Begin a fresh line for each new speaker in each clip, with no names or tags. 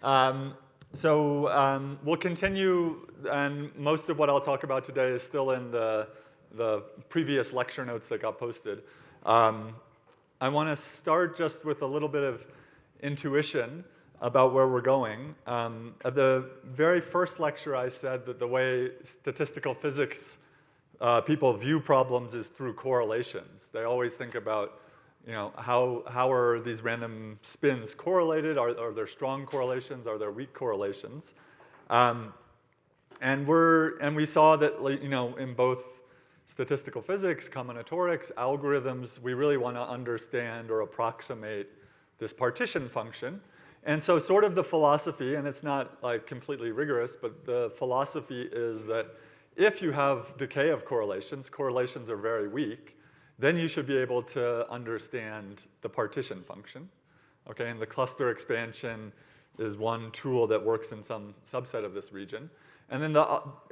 We'll continue, and most of what I'll talk about today is still in the previous lecture notes that got posted. I want to start just with a little bit of intuition about where we're going. At the very first lecture, I said that the way statistical physics people view problems is through correlations. They always think about, you know, how are these random spins correlated? Are there strong correlations? Are there weak correlations? And we saw that, you know, in both statistical physics, combinatorics, algorithms, we really want to understand or approximate this partition function. And so sort of the philosophy, and it's not like completely rigorous, but the philosophy is that if you have decay of correlations, correlations are very weak, then you should be able to understand the partition function. Okay, and the cluster expansion is one tool that works in some subset of this region. And then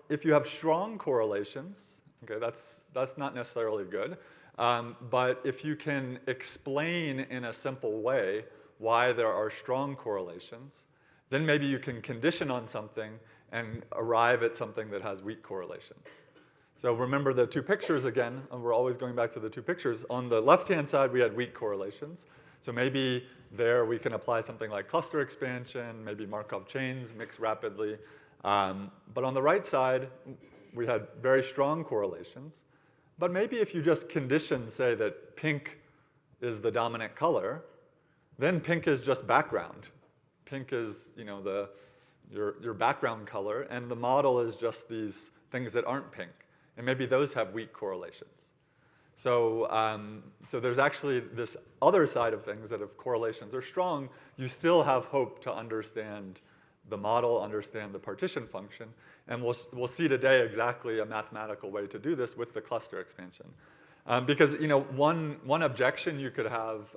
if you have strong correlations, okay, that's not necessarily good, but if you can explain in a simple way why there are strong correlations, then maybe you can condition on something and arrive at something that has weak correlations. So remember the two pictures again, and we're always going back to the two pictures. On the left-hand side, we had weak correlations. So maybe there we can apply something like cluster expansion, maybe Markov chains mix rapidly. But on the right side, we had very strong correlations. But maybe if you just condition, say, that pink is the dominant color, then pink is just background. Pink is, you know, your background color, and the model is just these things that aren't pink. And maybe those have weak correlations. So there's actually this other side of things that if correlations are strong, you still have hope to understand the model, understand the partition function. And we'll see today exactly a mathematical way to do this with the cluster expansion. Because, you know, one objection you could have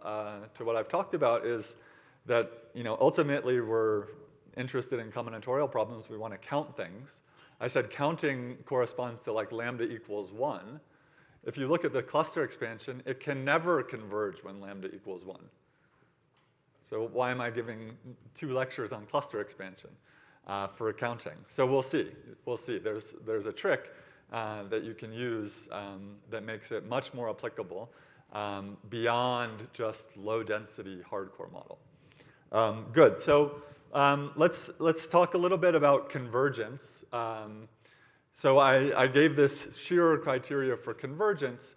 to what I've talked about is that, you know, ultimately we're interested in combinatorial problems. We want to count things. I said counting corresponds to like lambda equals 1. If you look at the cluster expansion, it can never converge when lambda equals 1. So why am I giving 2 lectures on cluster expansion for counting? So we'll see. We'll see. There's a trick that you can use that makes it much more applicable beyond just low-density hardcore model. Good. So let's talk a little bit about convergence. So I gave this shearer criteria for convergence.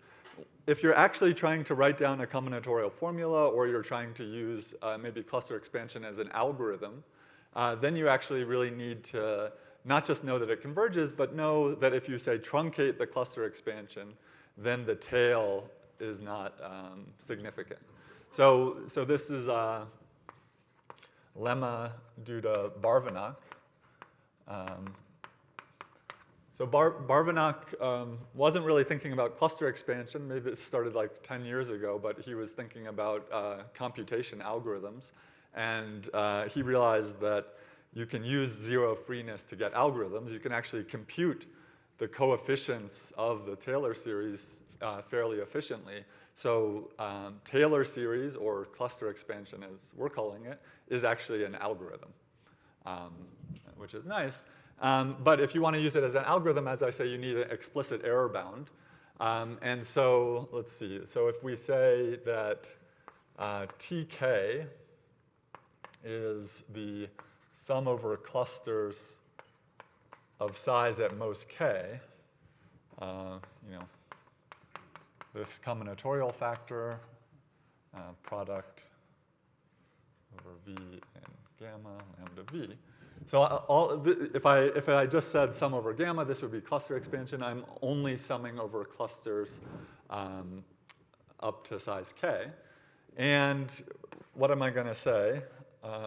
If you're actually trying to write down a combinatorial formula or you're trying to use maybe cluster expansion as an algorithm, then you actually really need to not just know that it converges, but know that if you, say, truncate the cluster expansion, then the tail is not significant. So this is a lemma due to Barvinac. So Barvinac wasn't really thinking about cluster expansion. Maybe it started like 10 years ago, but he was thinking about computation algorithms. And he realized that you can use zero freeness to get algorithms. You can actually compute the coefficients of the Taylor series fairly efficiently. So Taylor series, or cluster expansion as we're calling it, is actually an algorithm, which is nice. But if you want to use it as an algorithm, as I say, you need an explicit error bound. And so let's see. So if we say that TK is the sum over clusters of size at most k, you know, this combinatorial factor, product over V and gamma, lambda V. So if I just said sum over gamma, this would be cluster expansion. I'm only summing over clusters up to size k. And what am I going to say?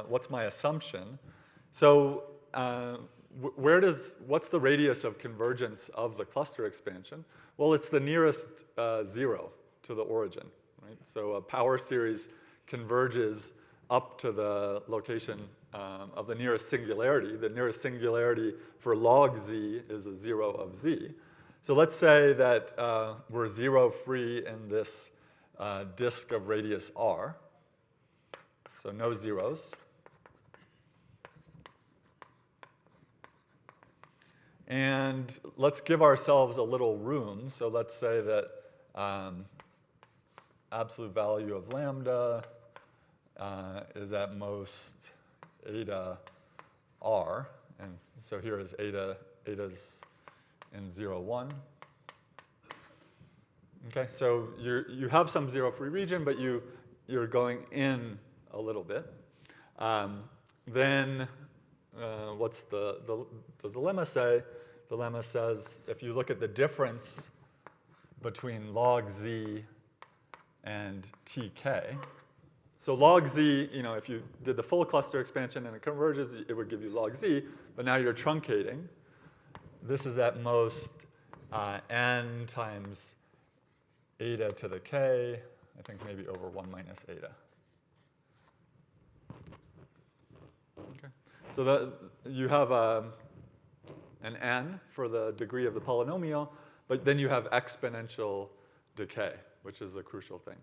What's my assumption? So what's the radius of convergence of the cluster expansion? Well, it's the nearest 0 to the origin, right? So a power series converges up to the location of the nearest singularity. The nearest singularity for log z is a 0 of z. So let's say that we're 0 free in this disk of radius r. So no zeros. And let's give ourselves a little room. So let's say that absolute value of lambda is at most eta r. And so here is eta's in 0, 1. Okay, so you have some zero-free region, but you're going in a little bit. Then what's does the lemma say? The lemma says if you look at the difference between log z and tk, so log z, if you did the full cluster expansion and it converges, it would give you log z, but now you're truncating. This is at most n times eta to the k, I think maybe over 1 minus eta. Okay. So you have an n for the degree of the polynomial, but then you have exponential decay, which is a crucial thing.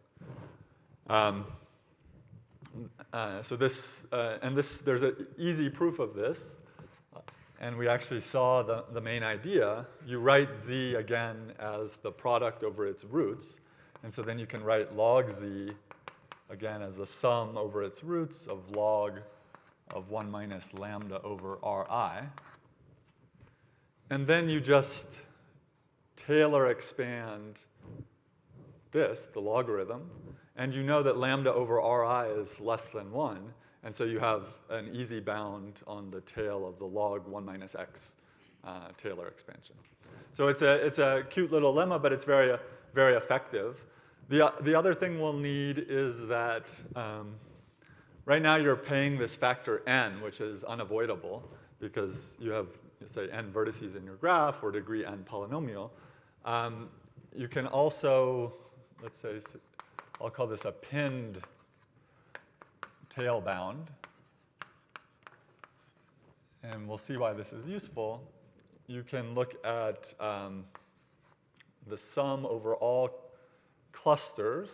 So this, there's an easy proof of this, and we actually saw the main idea. You write z again as the product over its roots, and so then you can write log z again as the sum over its roots of log of 1 minus lambda over ri. And then you just Taylor expand this, the logarithm, and you know that lambda over ri is less than 1, and so you have an easy bound on the tail of the log 1 minus x Taylor expansion. So it's a cute little lemma, but it's very, very effective. The other thing we'll need is that right now you're paying this factor n, which is unavoidable because you have, say, n vertices in your graph or degree n polynomial. You can also, let's say, I'll call this a pinned tail bound. And we'll see why this is useful. You can look at the sum over all clusters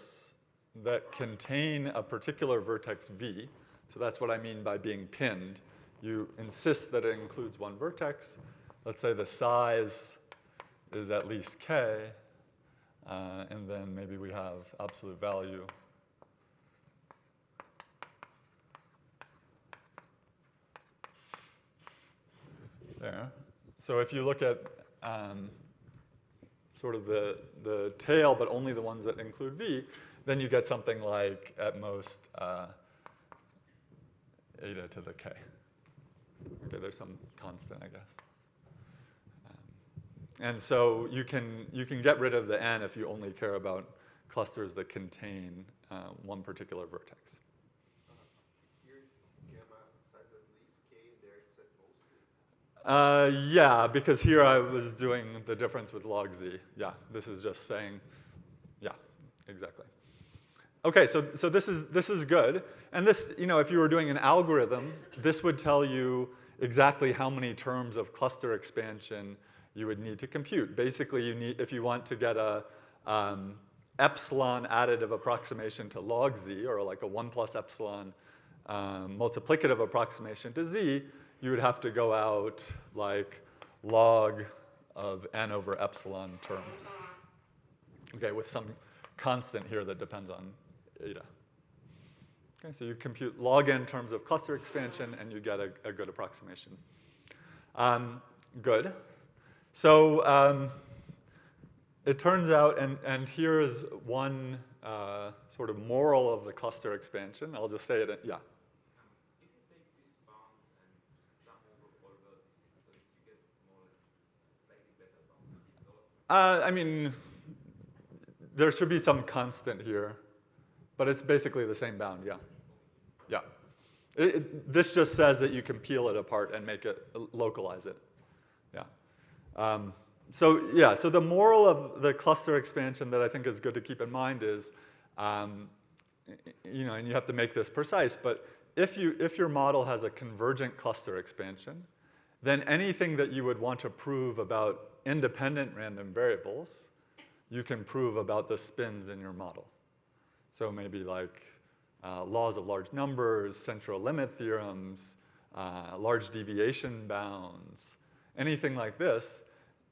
that contain a particular vertex v. So that's what I mean by being pinned. You insist that it includes one vertex. Let's say the size is at least k, and then maybe we have absolute value. There. So if you look at sort of the tail, but only the ones that include v, then you get something like, at most, eta to the k. Okay, there's some constant, I guess. And so you can get rid of the n if you only care about clusters that contain one particular vertex.
Here it's gamma set at least k, there it's at most k.
Yeah, because here I was doing the difference with log z. Yeah, this is just saying, yeah, exactly. Okay, so this is good. And this, if you were doing an algorithm, this would tell you exactly how many terms of cluster expansion you would need to compute. Basically, you need, if you want to get a epsilon additive approximation to log z, or like a 1 plus epsilon multiplicative approximation to z, you would have to go out like log of n over epsilon terms. Okay, with some constant here that depends on eta. Okay, so you compute log n terms of cluster expansion, and you get a good approximation. Good. So it turns out, and here is one sort of moral of the cluster expansion. I'll just say it, yeah.
If you take this bound and sum over all vertices, you get more or less slightly better bound.
I mean, there should be some constant here, but it's basically the same bound, yeah. Yeah. This just says that you can peel it apart and make it, localize it, yeah. So the moral of the cluster expansion that I think is good to keep in mind is, and you have to make this precise, but if your model has a convergent cluster expansion, then anything that you would want to prove about independent random variables, you can prove about the spins in your model. So maybe like laws of large numbers, central limit theorems, large deviation bounds, anything like this,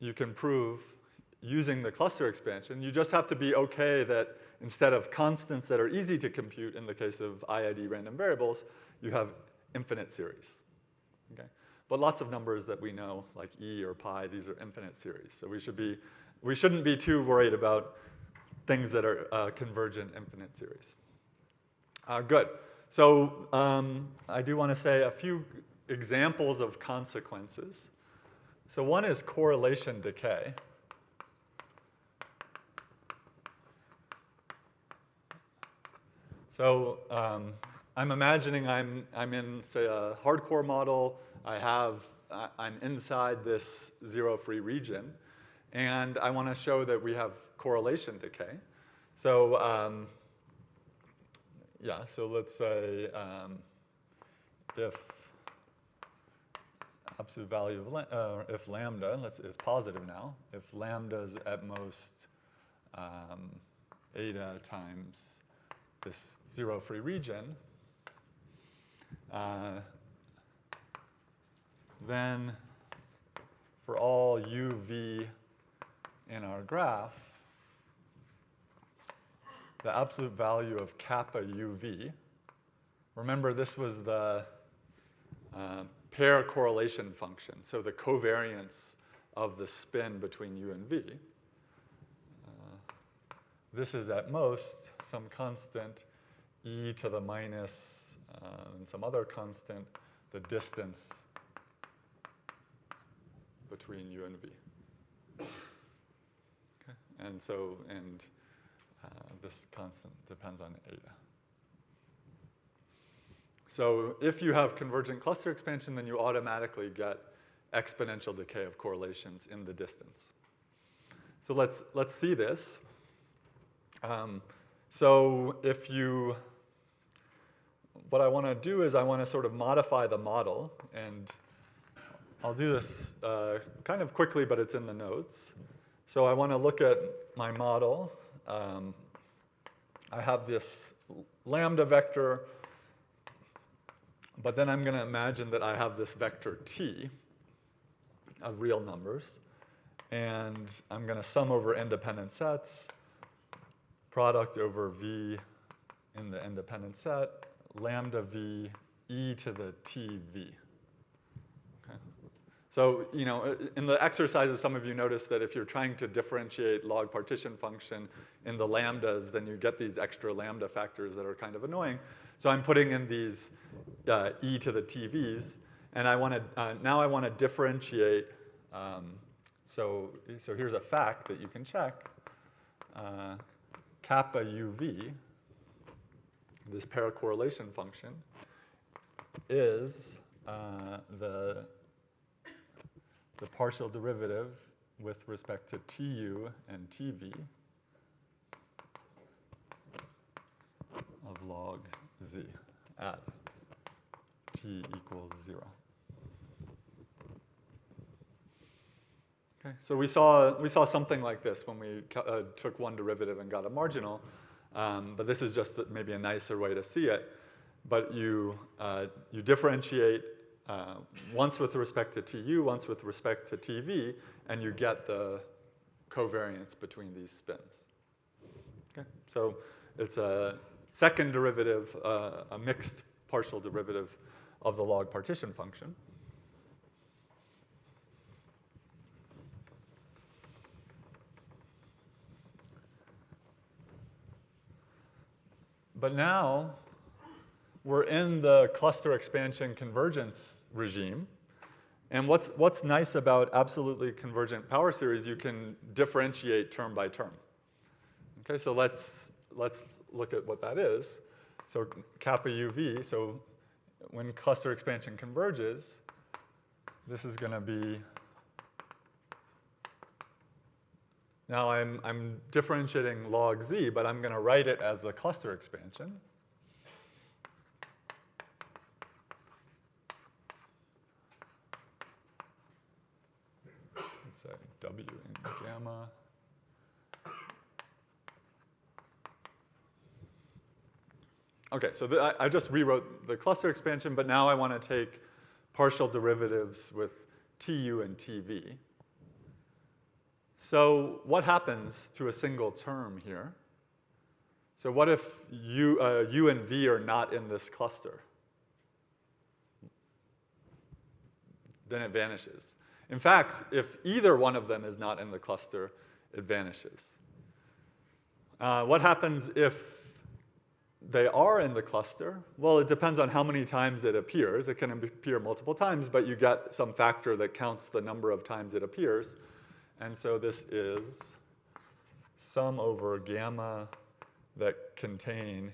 you can prove using the cluster expansion. You just have to be okay that instead of constants that are easy to compute in the case of IID random variables, you have infinite series. Okay? But lots of numbers that we know, like e or pi, these are infinite series. So we shouldn't be too worried about things that are convergent infinite series. Good. So I do want to say a few examples of consequences. So one is correlation decay. So I'm imagining I'm in, say, a hardcore model. I'm inside this zero-free region, and I want to show that we have correlation decay. So yeah, so let's say if absolute value of if lambda is positive now, if lambda is at most eta times this zero-free region, then for all uv in our graph, the absolute value of kappa uv, remember this was the pair correlation function, so the covariance of the spin between u and v. This is at most some constant e to the minus and some other constant, the distance between u and v. Okay. And so, this constant depends on eta. So if you have convergent cluster expansion, then you automatically get exponential decay of correlations in the distance. So let's see this. So what I want to do is I want to sort of modify the model, and I'll do this kind of quickly, but it's in the notes. So I want to look at my model. I have this lambda vector, but then I'm going to imagine that I have this vector t of real numbers, and I'm going to sum over independent sets, product over v in the independent set, lambda v e to the tv. Okay. So, you know, in the exercises, some of you noticed that if you're trying to differentiate log partition function in the lambdas, then you get these extra lambda factors that are kind of annoying. So I'm putting in these e to the tvs, and now I want to differentiate. So here's a fact that you can check. Kappa uv, this pair correlation function, is the partial derivative with respect to tu and tv of log z at t equals 0. Okay, so we saw something like this when we took one derivative and got a marginal, but this is just maybe a nicer way to see it. But you differentiate once with respect to tu, once with respect to tv, and you get the covariance between these spins. Okay, so it's a second derivative, a mixed partial derivative of the log partition function. But now we're in the cluster expansion convergence regime. And what's nice about absolutely convergent power series, you can differentiate term by term. Okay, so let's look at what that is. So kappa uv, so when cluster expansion converges, this is going to be, now I'm differentiating log z, but I'm going to write it as the cluster expansion. Let's say w in gamma. Okay, so I just rewrote the cluster expansion, but now I want to take partial derivatives with TU and TV. So what happens to a single term here? So what if U and V are not in this cluster? Then it vanishes. In fact, if either one of them is not in the cluster, it vanishes. What happens if they are in the cluster? Well, it depends on how many times it appears. It can appear multiple times, but you get some factor that counts the number of times it appears. And so this is sum over gamma that contain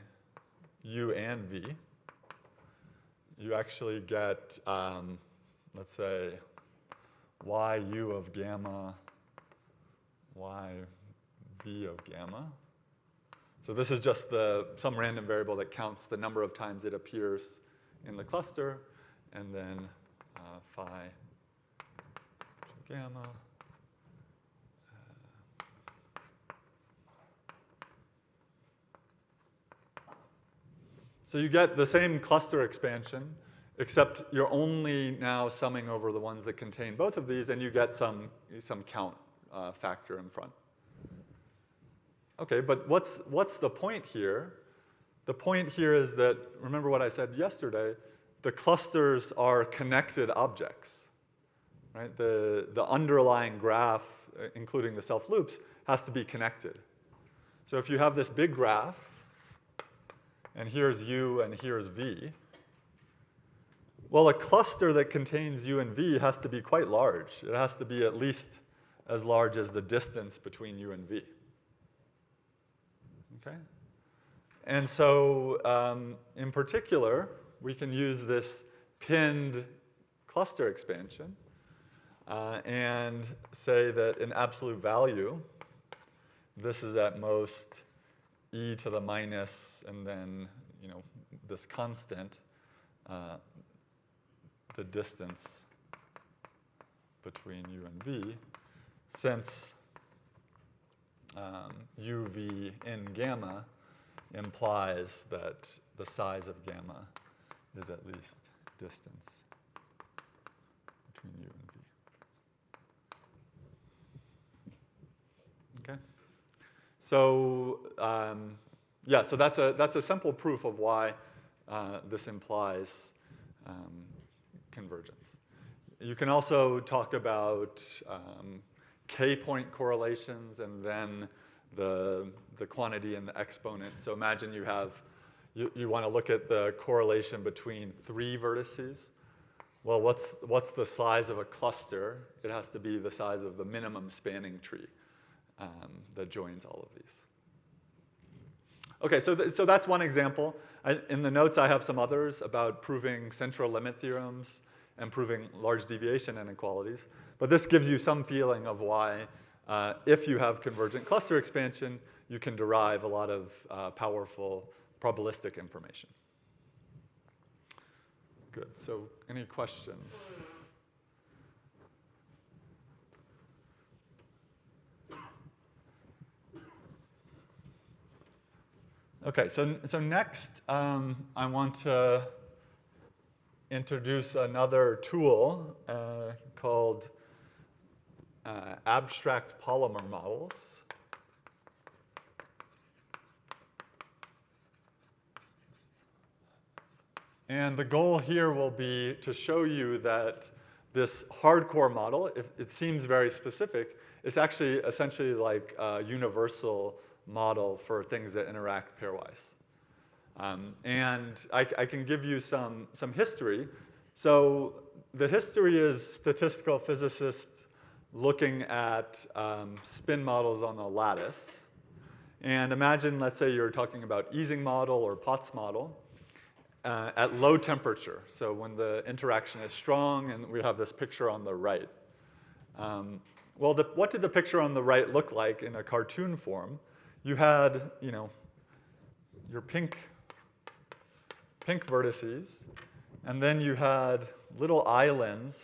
U and V. You actually get, let's say, YU of gamma, YV of gamma. So this is just some random variable that counts the number of times it appears in the cluster, and then phi gamma. So you get the same cluster expansion, except you're only now summing over the ones that contain both of these, and you get some count factor in front. Okay, but what's the point here? The point here is that, remember what I said yesterday, the clusters are connected objects, right? The underlying graph, including the self-loops, has to be connected. So if you have this big graph, and here's U and here's V, well, a cluster that contains U and V has to be quite large. It has to be at least as large as the distance between U and V. Okay? And so, in particular, we can use this pinned cluster expansion and say that in absolute value, this is at most e to the minus, and then, this constant, the distance between U and V, since UV in gamma implies that the size of gamma is at least distance between U and V. Okay? So, yeah, so that's a simple proof of why this implies convergence. You can also talk about k-point correlations and then the quantity and the exponent. So imagine you want to look at the correlation between 3 vertices. Well, what's the size of a cluster? It has to be the size of the minimum spanning tree that joins all of these. Okay, so that's one example. In the notes, I have some others about proving central limit theorems and proving large deviation inequalities. But this gives you some feeling of why, if you have convergent cluster expansion, you can derive a lot of powerful probabilistic information. Good. So any questions? Okay, so next, I want to introduce another tool called abstract polymer models. And the goal here will be to show you that this hardcore model, if it seems very specific, it's actually essentially like a universal model for things that interact pairwise. And I can give you some history. So the history is statistical physicists looking at spin models on a lattice. And imagine, let's say you're talking about Ising model or Potts model at low temperature. So when the interaction is strong, and we have this picture on the right. Well, what did the picture on the right look like in a cartoon form? You had, your pink vertices, and then you had little islands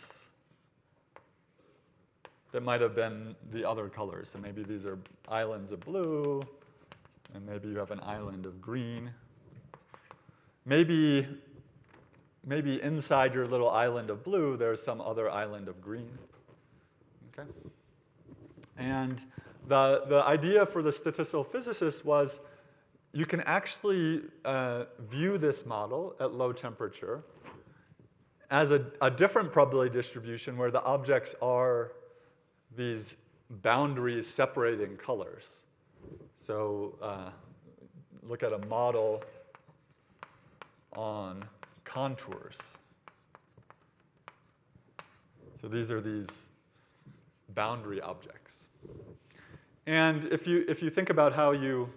that might have been the other colors. So maybe these are islands of blue, and maybe you have an island of green. Maybe maybe inside your little island of blue, there's some other island of green. Okay? And the idea for the statistical physicists was you can actually view this model at low temperature as a different probability distribution where the objects are these boundaries separating colors. So look at a model on contours. So these are these boundary objects. And if you think about how you,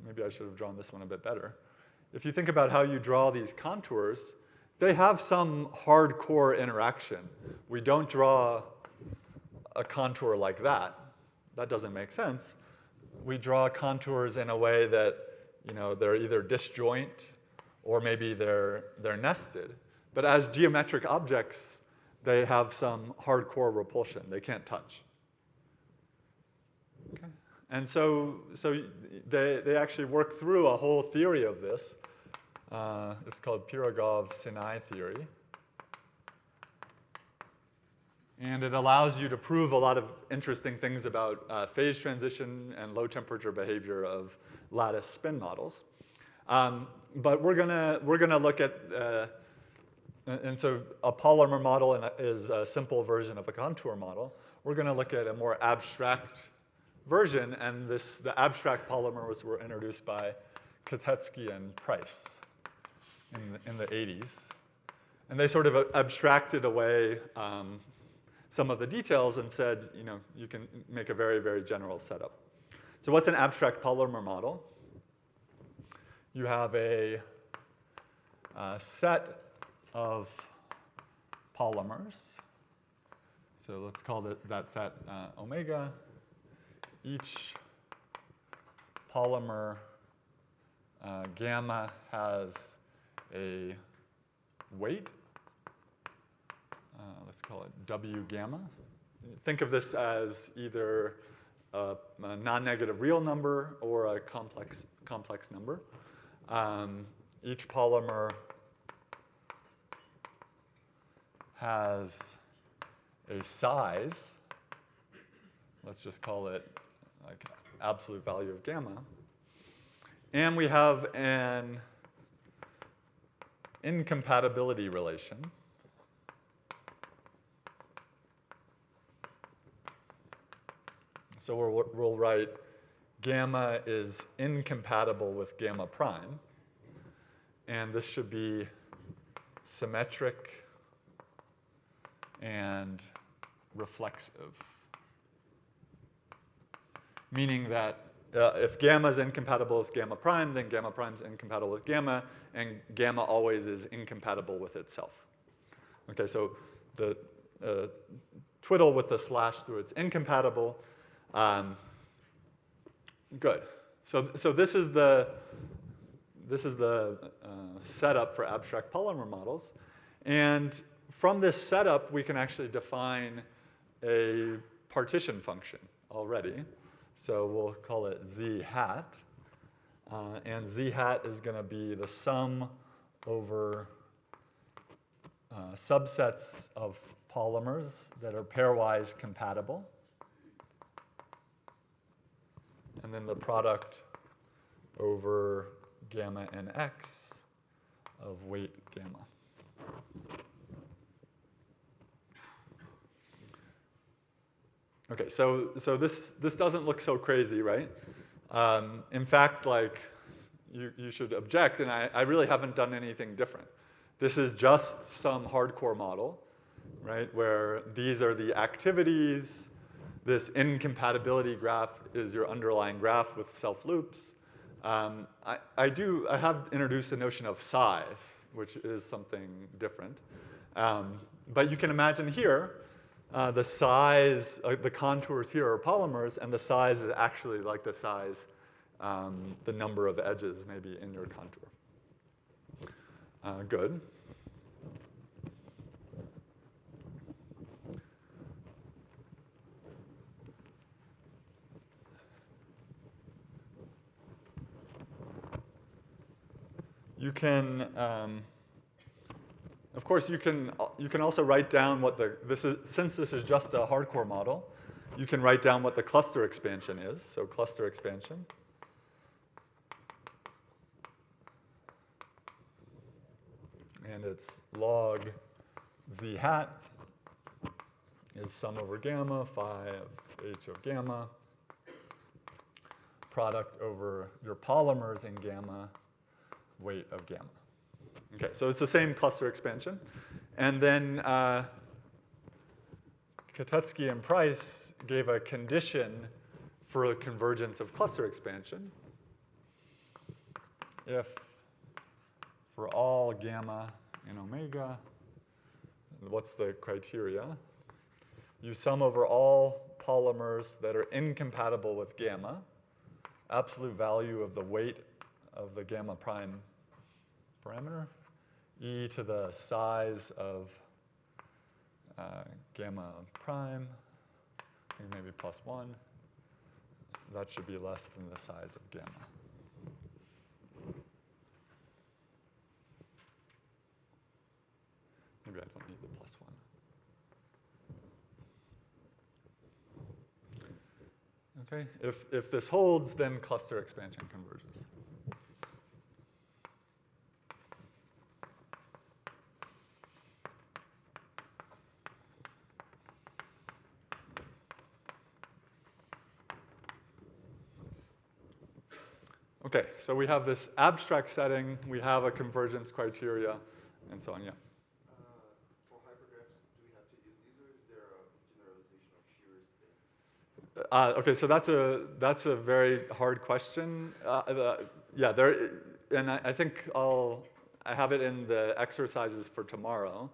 maybe I should have drawn this one a bit better. If you think about how you draw these contours, they have some hardcore interaction. We don't draw a contour like that. That doesn't make sense. We draw contours in a way that, you know, they're either disjoint or maybe they're nested. But as geometric objects, they have some hardcore repulsion. They can't touch. Okay. And so they actually work through a whole theory of this. It's called Pirogov-Sinai theory. And it allows you to prove a lot of interesting things about phase transition and low temperature behavior of lattice spin models. But we're gonna look at, and so a polymer model is a simple version of a contour model. We're gonna look at a more abstract version, and the abstract polymers were introduced by Katetsky and Price in the 80s. And they sort of abstracted away some of the details and said, you know, you can make a very, very general setup. So what's an abstract polymer model? You have a set of polymers. So let's call that set omega. Each polymer gamma has a weight. Let's call it W gamma. Think of this as either a non-negative real number or a complex number. Each polymer has a size. Let's just call it like absolute value of gamma. And we have an incompatibility relation. So we'll write gamma is incompatible with gamma prime. And this should be symmetric and reflexive. Meaning that if gamma is incompatible with gamma prime, then gamma prime is incompatible with gamma, and gamma always is incompatible with itself. Okay, so the twiddle with the slash through it's incompatible. Good. So this is the setup for abstract polymer models, and from this setup we can actually define a partition function already. So we'll call it z hat, and z hat is going to be the sum over subsets of polymers that are pairwise compatible, and then the product over gamma and x of weight gamma. Okay, so this doesn't look so crazy, right? In fact, like, you should object, and I really haven't done anything different. This is just some hardcore model, right, where these are the activities. This incompatibility graph is your underlying graph with self-loops. I have introduced the notion of size, which is something different. But you can imagine here, the size, the contours here are polymers, and the size is actually like the size, the number of edges maybe in your contour. Good. You can course, you can also write down what since this is just a hardcore model, you can write down what the cluster expansion is. So cluster expansion. And it's log z hat is sum over gamma, phi of h of gamma, product over your polymers in gamma, weight of gamma. Okay, so it's the same cluster expansion. And then Katetsky and Price gave a condition for a convergence of cluster expansion. If for all gamma in omega, what's the criteria? You sum over all polymers that are incompatible with gamma, absolute value of the weight of the gamma prime parameter, e to the size of gamma prime, I think maybe plus 1. That should be less than the size of gamma. Maybe I don't need the plus 1. Okay, if this holds, then cluster expansion converges. Okay, so we have this abstract setting, we have a convergence criteria, and so on, yeah.
For hypergraphs, do we have to use these, or is there a generalization of shears thing?
Okay, so that's a very hard question. Yeah, and I think I have it in the exercises for tomorrow.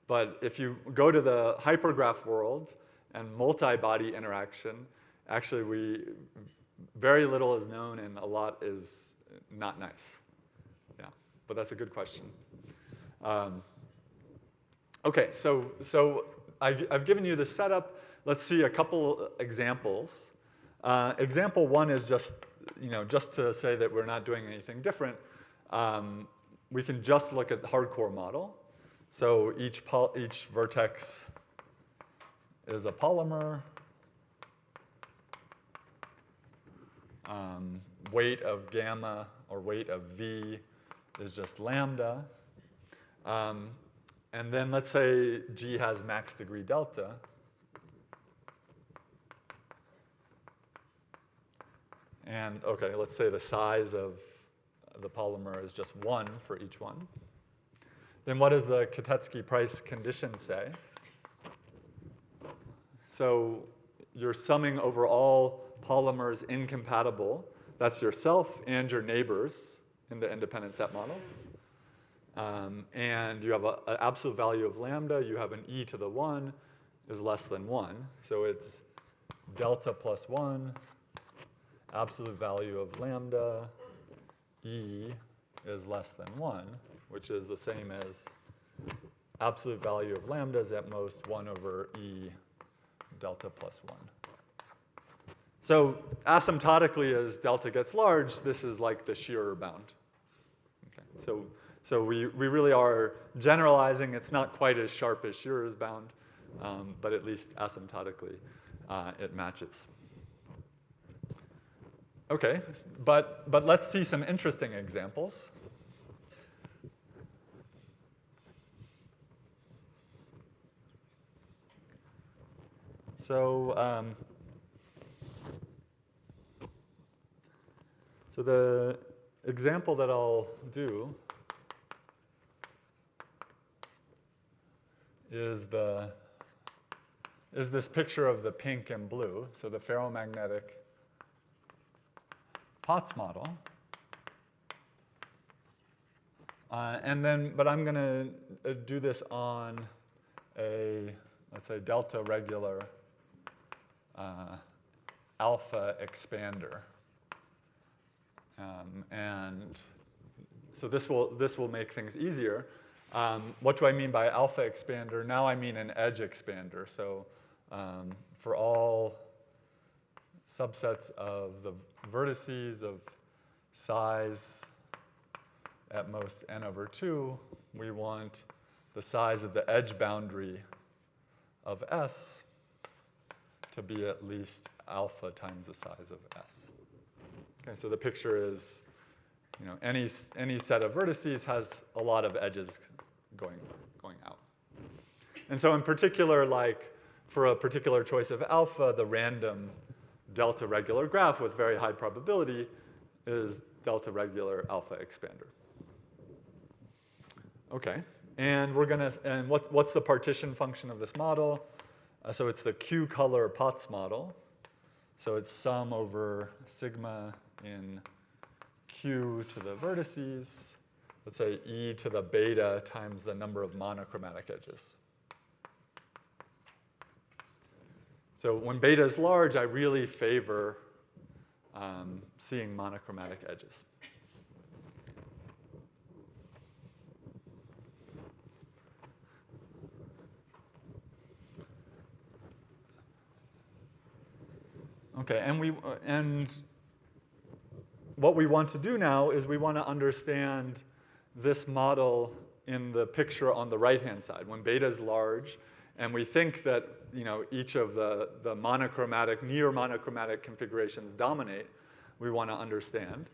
But if you go to the hypergraph world and multi-body interaction, actually very little is known and a lot is not nice. Yeah, but that's a good question. Okay, so I've given you the setup. Let's see a couple examples. Example 1 is just to say that we're not doing anything different. We can just look at the hardcore model. So each vertex is a polymer. Weight of gamma or weight of V is just lambda. And then let's say G has max degree delta. And okay, let's say the size of the polymer is just 1 for each one. Then what does the Katetsky-Price condition say? So you're summing over all polymers incompatible. That's yourself and your neighbors in the independent set model. And you have an absolute value of lambda. You have an e to the 1 is less than 1. So it's delta plus 1, absolute value of lambda, e is less than 1, which is the same as absolute value of lambda is at most 1 over e delta plus 1. So asymptotically, as delta gets large, this is like the shearer bound. Okay. So we really are generalizing. It's not quite as sharp as shearer's bound, but at least asymptotically it matches. Okay, but let's see some interesting examples. So the example that I'll do is this picture of the pink and blue, so the ferromagnetic Potts model. But I'm going to do this on let's say, delta regular alpha expander. And so this will make things easier. What do I mean by alpha expander? Now I mean an edge expander. So for all subsets of the vertices of size at most n over 2, we want the size of the edge boundary of S to be at least alpha times the size of S. Okay, so the picture is, any set of vertices has a lot of edges going out. And so in particular, like for a particular choice of alpha, the random delta regular graph with very high probability is delta regular alpha expander. Okay, and what's the partition function of this model? So it's the Q color Potts model. So it's sum over sigma in Q to the vertices, let's say E to the beta times the number of monochromatic edges. So when beta is large, I really favor seeing monochromatic edges. Okay, and what we want to do now is we want to understand this model in the picture on the right-hand side. When beta is large, and we think that each of the monochromatic, near monochromatic configurations dominate, we want to understand.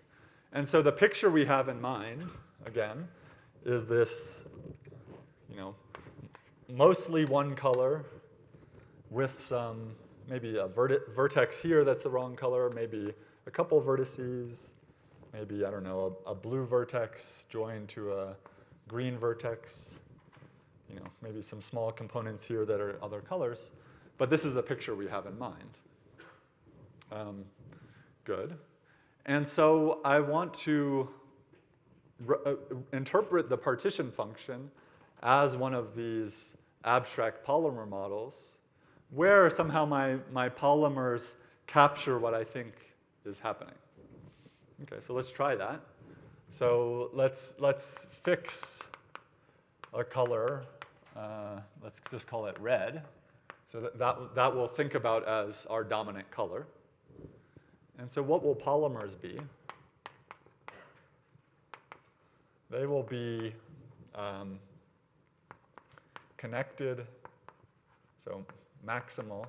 And so the picture we have in mind, again, is this, mostly one color with some, maybe a vertex here that's the wrong color, maybe a couple vertices, maybe, I don't know, a blue vertex joined to a green vertex, maybe some small components here that are other colors. But this is the picture we have in mind. Good. And so I want to interpret the partition function as one of these abstract polymer models where somehow my polymers capture what I think is happening. Okay, so let's try that. So let's fix a color. Let's just call it red. So that we'll think about as our dominant color. And so what will polymers be? They will be connected, so maximal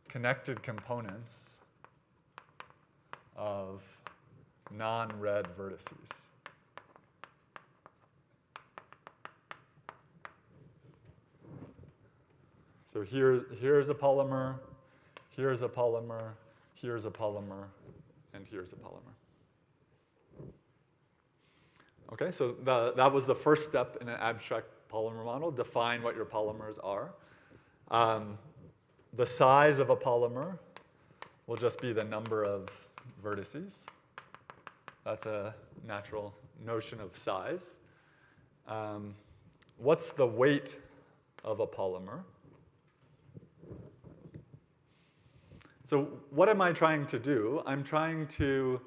connected components of non-red vertices. So here's a polymer, here's a polymer, here's a polymer, and here's a polymer. Okay, so that was the first step in an abstract polymer model. Define what your polymers are. The size of a polymer will just be the number of vertices. That's a natural notion of size. What's the weight of a polymer? So what am I trying to do? I'm trying to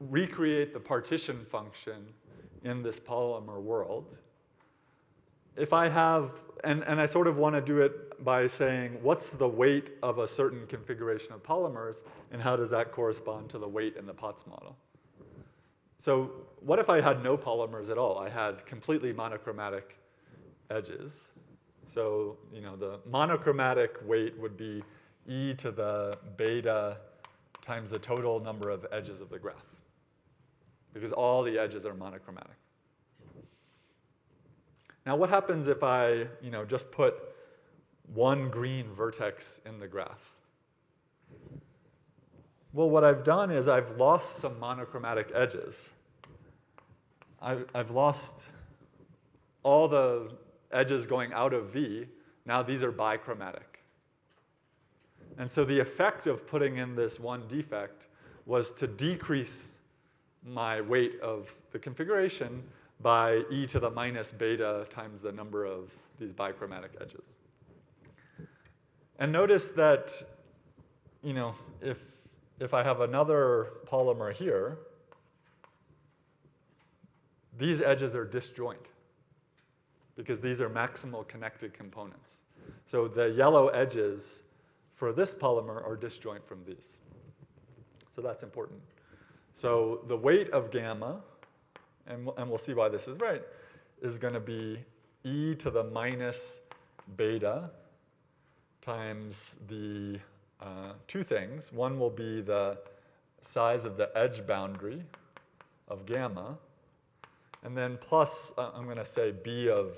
recreate the partition function in this polymer world. If I have, and I sort of want to do it by saying, what's the weight of a certain configuration of polymers, and how does that correspond to the weight in the Potts model? So what if I had no polymers at all? I had completely monochromatic edges. So the monochromatic weight would be E to the beta times the total number of edges of the graph, because all the edges are monochromatic. Now what happens if I just put one green vertex in the graph? Well, what I've done is I've lost some monochromatic edges. I've lost all the edges going out of V. Now these are bichromatic. And so the effect of putting in this one defect was to decrease my weight of the configuration by E to the minus beta times the number of these bichromatic edges. And notice that, if I have another polymer here, these edges are disjoint because these are maximal connected components. So the yellow edges for this polymer are disjoint from these. So that's important. So the weight of gamma, and we'll see why this is right, is going to be e to the minus beta times the two things. One will be the size of the edge boundary of gamma, and then plus, I'm going to say b of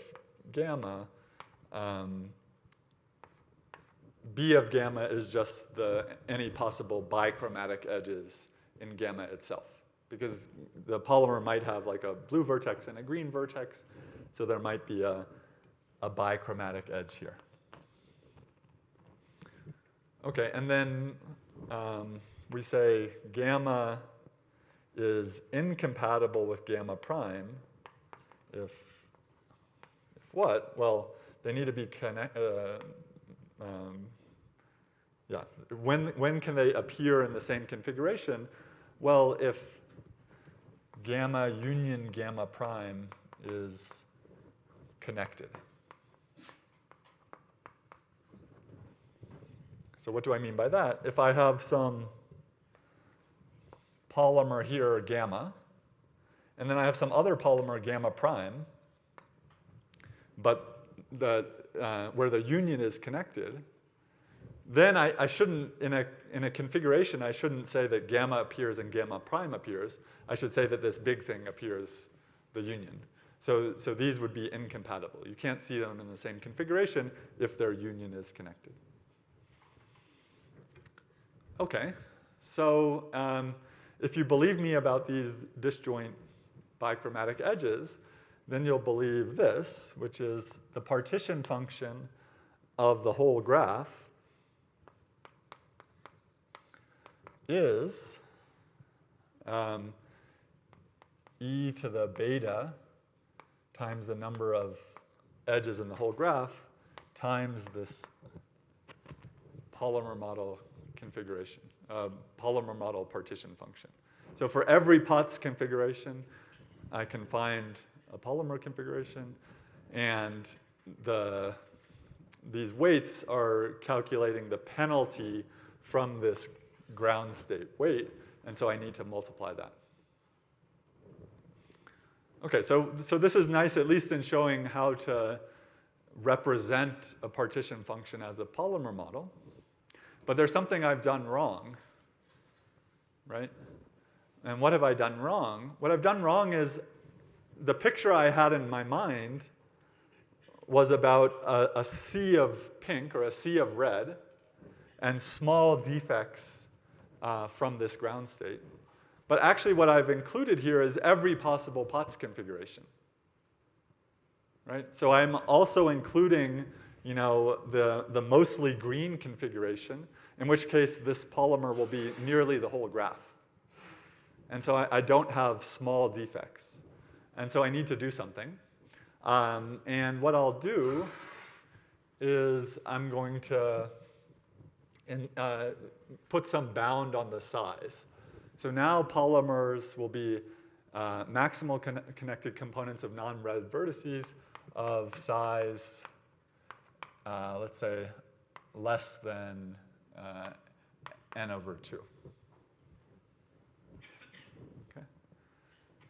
gamma. B of gamma is just any possible bichromatic edges in gamma itself, because the polymer might have like a blue vertex and a green vertex, so there might be a bichromatic edge here. Okay, and then we say gamma is incompatible with gamma prime if what? Well, they need to be when can they appear in the same configuration? Well, if gamma union gamma prime is connected. So what do I mean by that? If I have some polymer here, gamma, and then I have some other polymer, gamma prime, but where the union is connected, then I shouldn't, in a configuration, I shouldn't say that gamma appears and gamma prime appears. I should say that this big thing appears, the union. So these would be incompatible. You can't see them in the same configuration if their union is connected. Okay, so if you believe me about these disjoint bichromatic edges, then you'll believe this, which is the partition function of the whole graph is e to the beta times the number of edges in the whole graph times this polymer model configuration, polymer model partition function. So for every Potts configuration, I can find a polymer configuration, and these weights are calculating the penalty from this ground state weight, and so I need to multiply that. Okay, so this is nice, at least in showing how to represent a partition function as a polymer model. But there's something I've done wrong, right? And what have I done wrong? What I've done wrong is the picture I had in my mind was about a sea of pink or a sea of red and small defects from this ground state. But actually what I've included here is every possible Potts configuration, right? So I'm also including, you know, the mostly green configuration, in which case this polymer will be nearly the whole graph. And so I don't have small defects. And so I need to do something. And what I'll do is I'm going to put some bound on the size. So now polymers will be maximal connected components of non-red vertices of size, let's say, less than n over 2. Okay.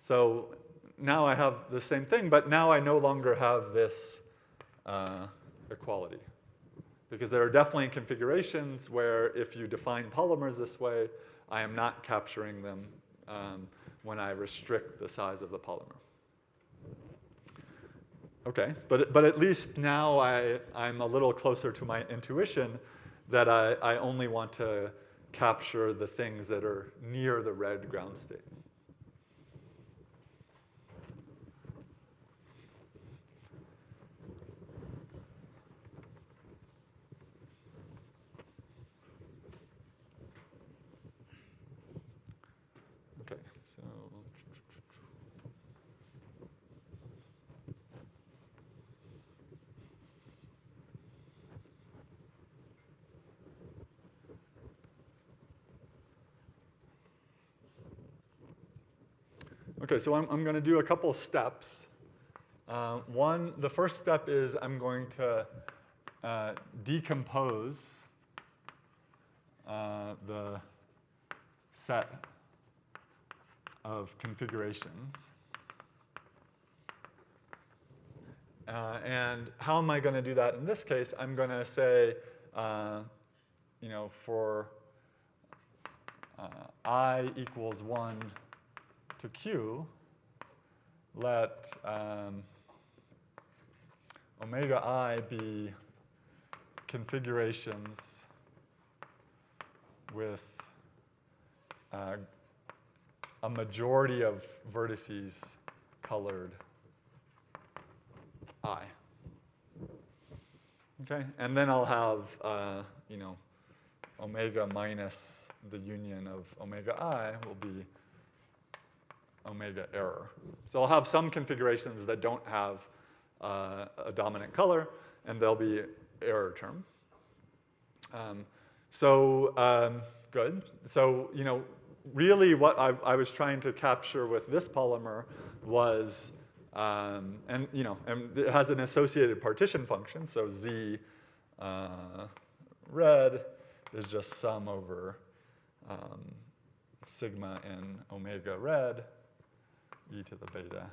So now I have the same thing, but now I no longer have this equality. Because there are definitely configurations where if you define polymers this way, I am not capturing them when I restrict the size of the polymer. Okay, but at least now I'm a little closer to my intuition that I only want to capture the things that are near the red ground state. Okay, so okay, so I'm going to do a couple steps. The first step is I'm going to decompose the set of configurations And how am I going to do that in this case? I'm going to say, for I equals 1 to q, let omega I be configurations with a majority of vertices colored I. Okay, and then I'll have, omega minus the union of omega I will be omega error. So I'll have some configurations that don't have a dominant color, and there'll be error term. Good. So, really what I was trying to capture with this polymer was, and it has an associated partition function, so z red is just sum over sigma in omega red e to the beta.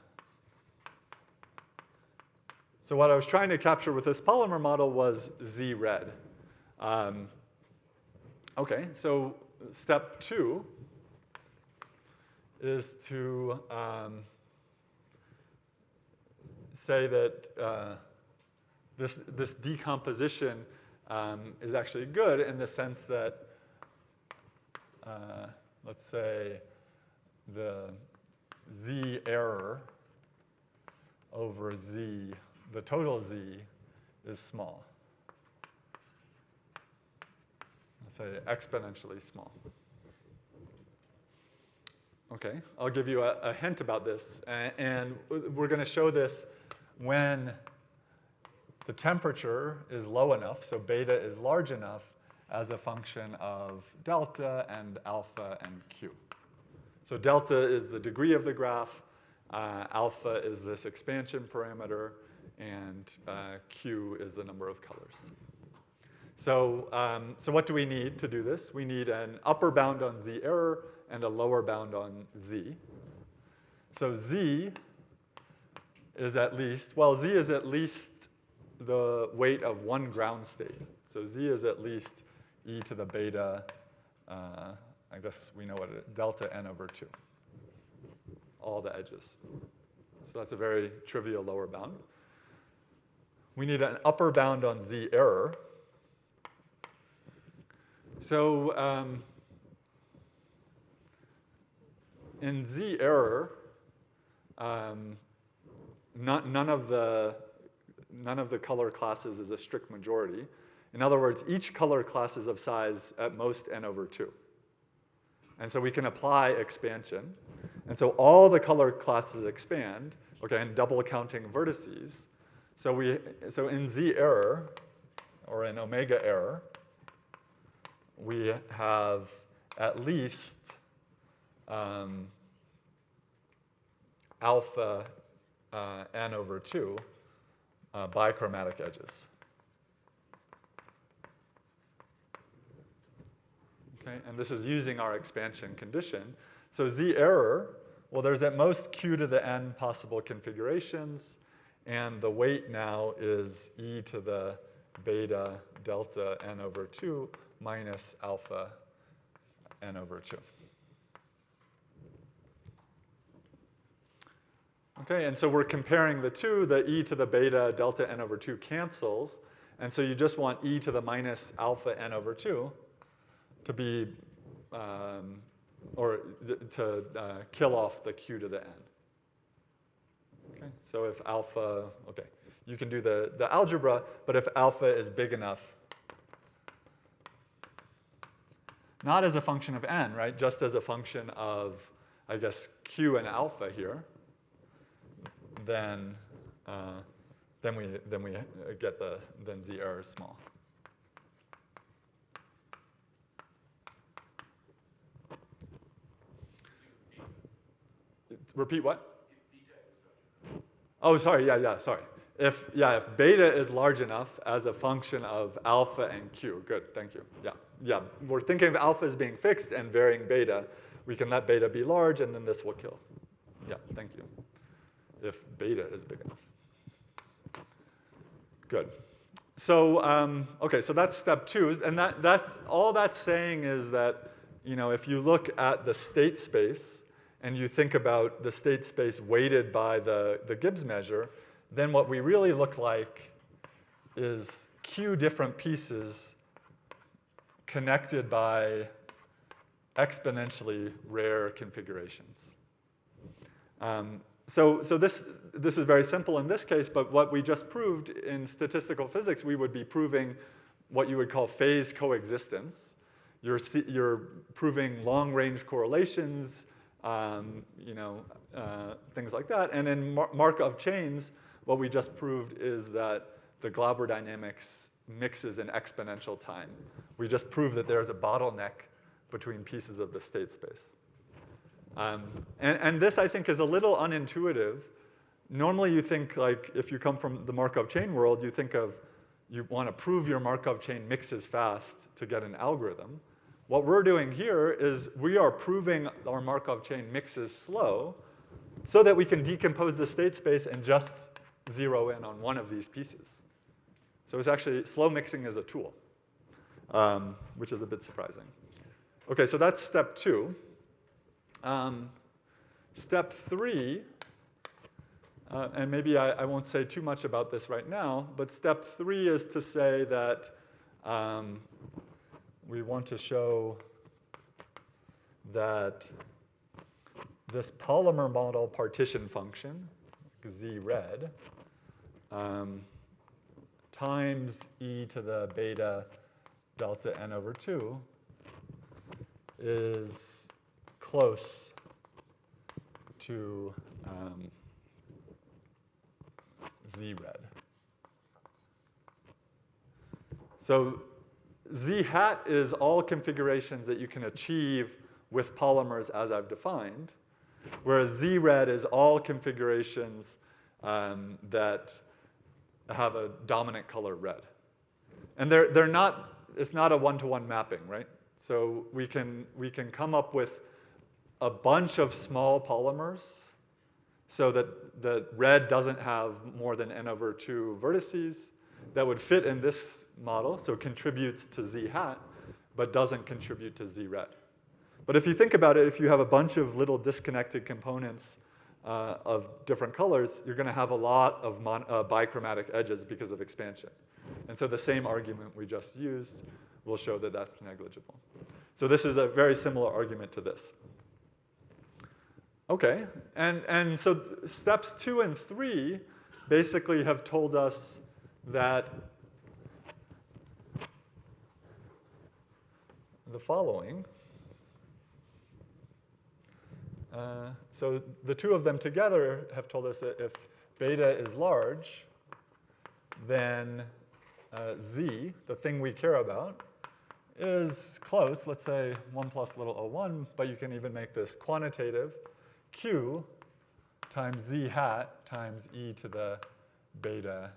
So what I was trying to capture with this polymer model was z red. Okay, so step 2 is to say that this decomposition is actually good in the sense that, let's say, the z error over z, the total z, is small. Let's say exponentially small. Okay, I'll give you a hint about this. And we're going to show this when the temperature is low enough, so beta is large enough, as a function of delta and alpha and q. So delta is the degree of the graph, alpha is this expansion parameter, and q is the number of colors. So what do we need to do this? We need an upper bound on z error and a lower bound on z. So z is at least, well, z is at least the weight of one ground state. So z is at least e to the beta, I guess we know what it is, delta n over 2, all the edges. So that's a very trivial lower bound. We need an upper bound on z error. So in z error, none of the color classes is a strict majority. In other words, each color class is of size at most n over 2. And so we can apply expansion. And so all the color classes expand, okay, and double counting vertices. So in z error, or in omega error, we have at least alpha n over 2 bichromatic edges. Okay, and this is using our expansion condition. So z error, well, there's at most q to the n possible configurations, and the weight now is e to the beta delta n over 2 minus alpha n over 2. Okay, and so we're comparing the two. The e to the beta delta n over 2 cancels, and so you just want e to the minus alpha n over 2 to be, to kill off the q to the n. Okay, so if alpha, okay, you can do the algebra, but if alpha is big enough, not as a function of n, right, just as a function of, I guess, q and alpha here, then we get then z error is small. Repeat what? Oh, sorry, yeah, sorry. If beta is large enough as a function of alpha and q, good, thank you. Yeah, we're thinking of alpha as being fixed and varying beta. We can let beta be large, and then this will kill. Yeah, thank you. If beta is big enough. Good. So, okay, so that's step 2, and that's all that's saying is that, if you look at the state space and you think about the state space weighted by the Gibbs measure, then what we really look like is q different pieces connected by exponentially rare configurations. So this is very simple in this case, but what we just proved in statistical physics, we would be proving what you would call phase coexistence. You're proving long-range correlations, things like that. And in Markov chains, what we just proved is that the Glauber dynamics mixes in exponential time. We just proved that there's a bottleneck between pieces of the state space. And this, I think, is a little unintuitive. Normally, you think, like, if you come from the Markov chain world, you think of, you want to prove your Markov chain mixes fast to get an algorithm. What we're doing here is we are proving our Markov chain mixes slow so that we can decompose the state space and just zero in on one of these pieces. So it's actually, slow mixing is a tool, which is a bit surprising. Okay, so that's step 2. Step 3, and maybe I won't say too much about this right now, but step 3 is to say that we want to show that this polymer model partition function, z red, times e to the beta delta n over 2 is close to z red. So z hat is all configurations that you can achieve with polymers as I've defined, whereas z red is all configurations that have a dominant color red. And they're not, it's not a one-to-one mapping, right? So we can come up with a bunch of small polymers so that the red doesn't have more than n over 2 vertices that would fit in this model, so contributes to z hat, but doesn't contribute to z red. But if you think about it, if you have a bunch of little disconnected components of different colors, you're going to have a lot of bichromatic edges because of expansion. And so the same argument we just used will show that that's negligible. So this is a very similar argument to this. Okay, and so steps 2 and 3 basically have told us that the following. So the two of them together have told us that if beta is large, then z, the thing we care about, is close. Let's say 1 plus little o1, but you can even make this quantitative. Q times z hat times e to the beta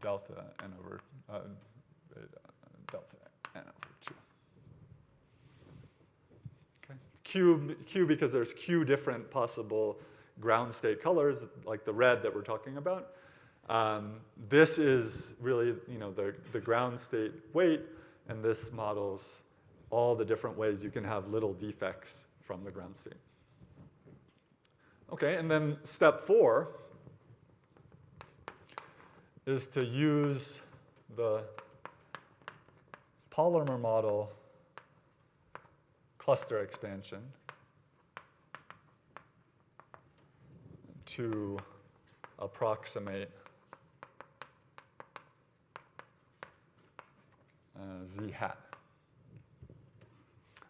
delta n over beta delta n over 2. Okay. Q because there's q different possible ground state colors, like the red that we're talking about. This is really, the ground state weight, and this models all the different ways you can have little defects from the ground state. Okay, and then step 4 is to use the polymer model cluster expansion to approximate z hat.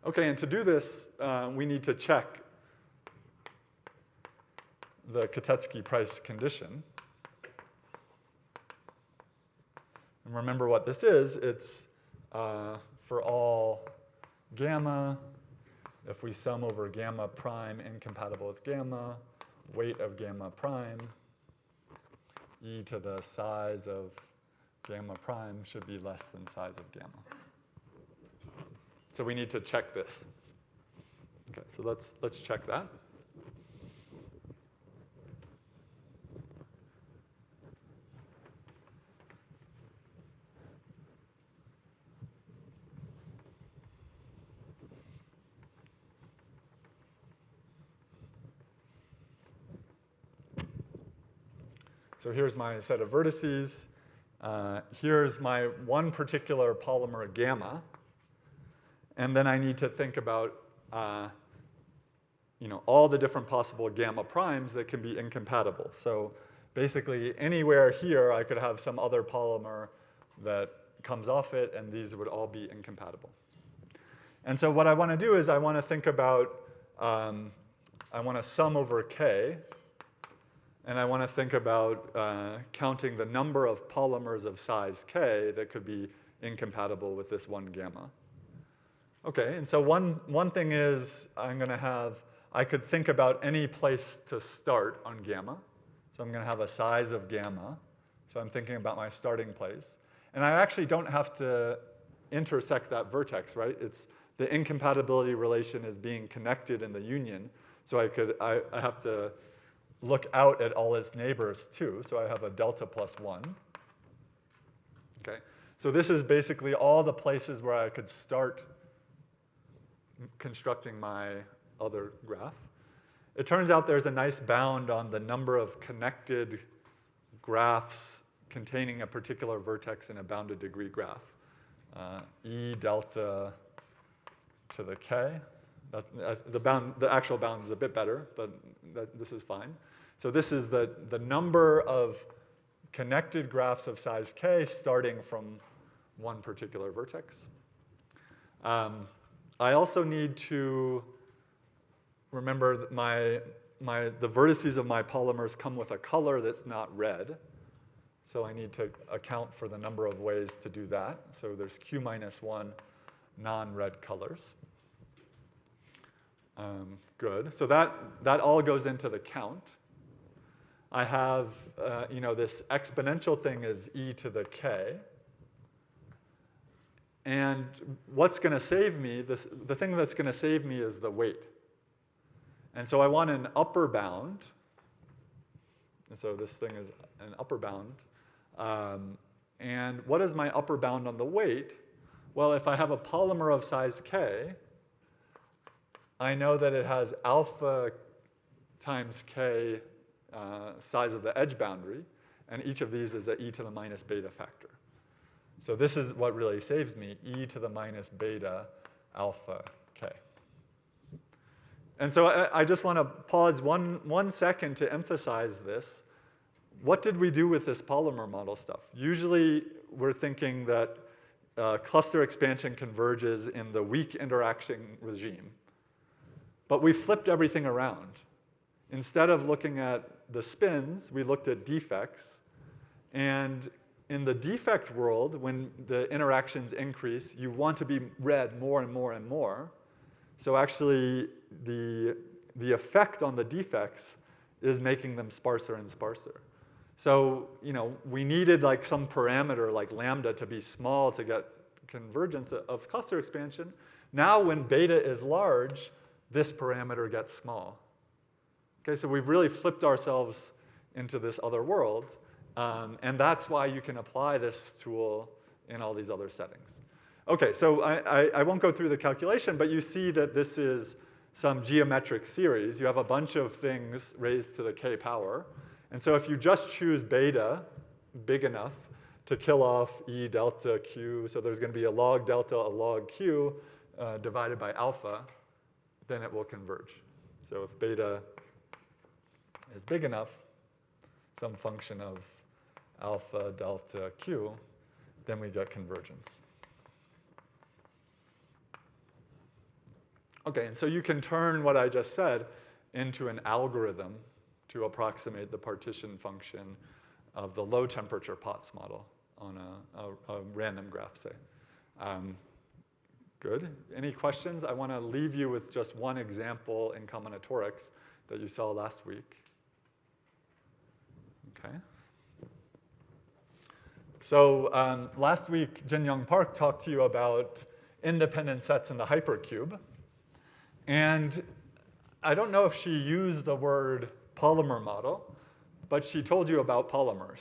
Okay, and to do this, we need to check the Katetsky-Price condition. And remember what this is. It's for all gamma, if we sum over gamma prime incompatible with gamma, weight of gamma prime, e to the size of gamma prime should be less than size of gamma. So we need to check this. Okay, so let's check that. So here's my set of vertices. Here's my one particular polymer gamma. And then I need to think about all the different possible gamma primes that can be incompatible. So basically, anywhere here, I could have some other polymer that comes off it, and these would all be incompatible. And so what I want to do is I want to think about, I want to sum over k, and I want to think about counting the number of polymers of size k that could be incompatible with this one gamma. Okay, and so one thing is I could think about any place to start on gamma. So I'm going to have a size of gamma. So I'm thinking about my starting place. And I actually don't have to intersect that vertex, right? The incompatibility relation is being connected in the union. So I have to look out at all its neighbors too. So I have a delta plus 1. Okay, so this is basically all the places where I could start constructing my other graph. It turns out there's a nice bound on the number of connected graphs containing a particular vertex in a bounded degree graph. E delta to the k. The actual bound is a bit better, but this is fine. So this is the number of connected graphs of size k starting from one particular vertex. I also need to remember that the vertices of my polymers come with a color that's not red. So I need to account for the number of ways to do that. So there's q minus 1 non-red colors. Good. So that all goes into the count. I have, this exponential thing is e to the k. And what's going to save me, the thing that's going to save me is the weight. And so I want an upper bound. And so this thing is an upper bound. And what is my upper bound on the weight? Well, if I have a polymer of size k, I know that it has alpha times k size of the edge boundary, and each of these is an e to the minus beta factor. So this is what really saves me, e to the minus beta alpha k. And so I just want to pause one second to emphasize this. What did we do with this polymer model stuff? Usually, we're thinking that cluster expansion converges in the weak interaction regime. But we flipped everything around. Instead of looking at the spins, we looked at defects. And in the defect world, when the interactions increase, you want to be read more and more and more. So actually, the effect on the defects is making them sparser and sparser. So we needed like some parameter like lambda to be small to get convergence of cluster expansion. Now when beta is large, this parameter gets small. Okay, so we've really flipped ourselves into this other world. And that's why you can apply this tool in all these other settings. Okay, so I won't go through the calculation, but you see that this is some geometric series. You have a bunch of things raised to the k power. And so if you just choose beta big enough to kill off e delta q, so there's going to be a log delta, a log q divided by alpha, then it will converge. So if beta is big enough, some function of alpha delta q, then we get convergence. Okay, and so you can turn what I just said into an algorithm to approximate the partition function of the low temperature POTS model on a random graph, say. Good. Any questions? I want to leave you with just one example in combinatorics that you saw last week. Okay. So last week, Jin-Young Park talked to you about independent sets in the hypercube. And I don't know if she used the word polymer model, but she told you about polymers.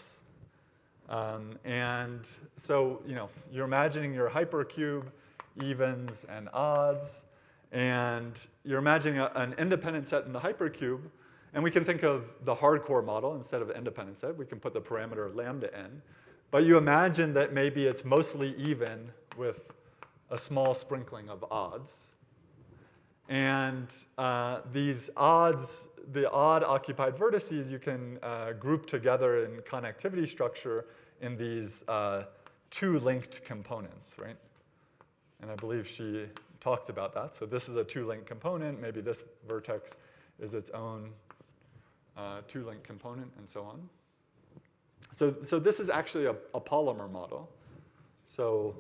And so, you're imagining your hypercube, evens and odds, and you're imagining an independent set in the hypercube, And we can think of the hardcore model instead of independent set. We can put the parameter lambda in. But you imagine that maybe it's mostly even with a small sprinkling of odds. And these odds, the odd occupied vertices, you can group together in connectivity structure in these two linked components, right? And I believe she talked about that. So this is a two-linked component. Maybe this vertex is its own two-linked component, and so on. So this is actually a polymer model. So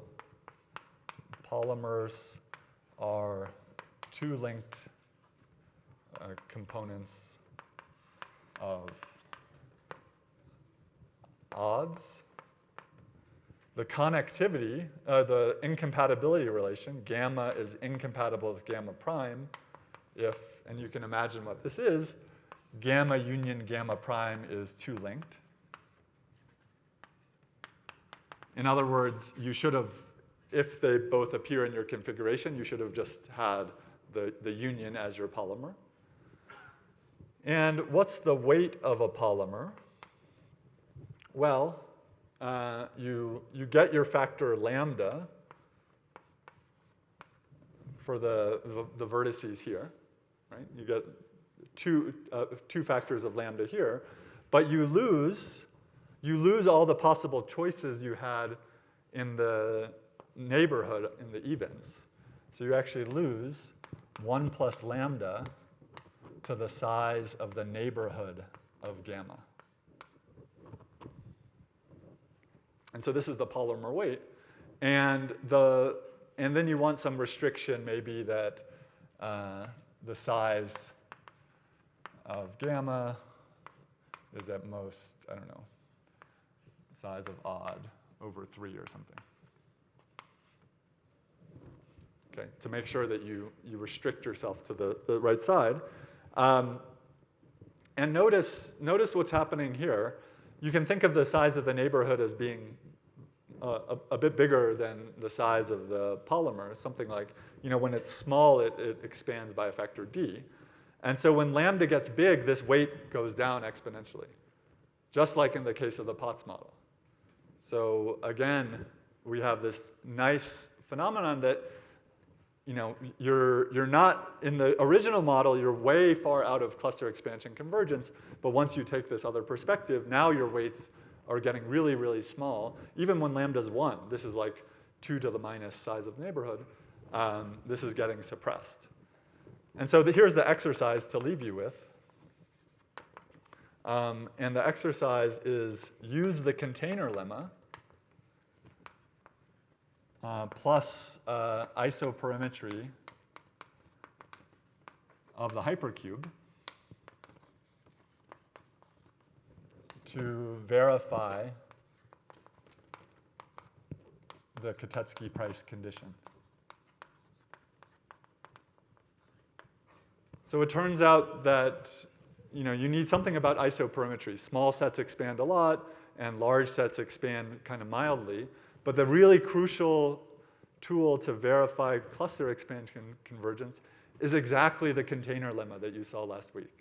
polymers are two-linked components of odds. The connectivity, the incompatibility relation, gamma is incompatible with gamma prime if, and you can imagine what this is, gamma union gamma prime is two-linked. In other words, you should have, if they both appear in your configuration, you should have just had the union as your polymer. And what's the weight of a polymer? Well, you get your factor lambda for the vertices here, right? You get two factors of lambda here, but you lose all the possible choices you had in the neighborhood in the evens. So you actually lose 1 plus lambda to the size of the neighborhood of gamma. And so this is the polymer weight. And then you want some restriction, maybe that the size of gamma is at most, I don't know, size of odd over 3 or something. Okay, to make sure that you restrict yourself to the right side. And notice what's happening here. You can think of the size of the neighborhood as being a bit bigger than the size of the polymer, something like, when it's small, it expands by a factor d. And so when lambda gets big, this weight goes down exponentially, just like in the case of the Potts model. So again, we have this nice phenomenon that you're not, in the original model, you're way far out of cluster expansion convergence, but once you take this other perspective, now your weights are getting really, really small. Even when lambda's 1, this is like 2 to the minus size of neighborhood, this is getting suppressed. And so here's the exercise to leave you with. And the exercise is use the container lemma plus isoperimetry of the hypercube to verify the Katetsky price condition. So it turns out that you need something about isoperimetry. Small sets expand a lot, and large sets expand kind of mildly. But the really crucial tool to verify cluster expansion convergence is exactly the container lemma that you saw last week.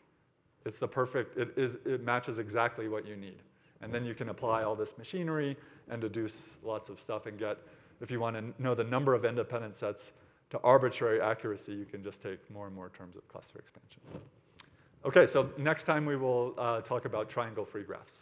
It's the perfect, it matches exactly what you need. And then you can apply all this machinery and deduce lots of stuff and get, if you want to know the number of independent sets to arbitrary accuracy, you can just take more and more terms of cluster expansion. Okay, so next time we will talk about triangle-free graphs.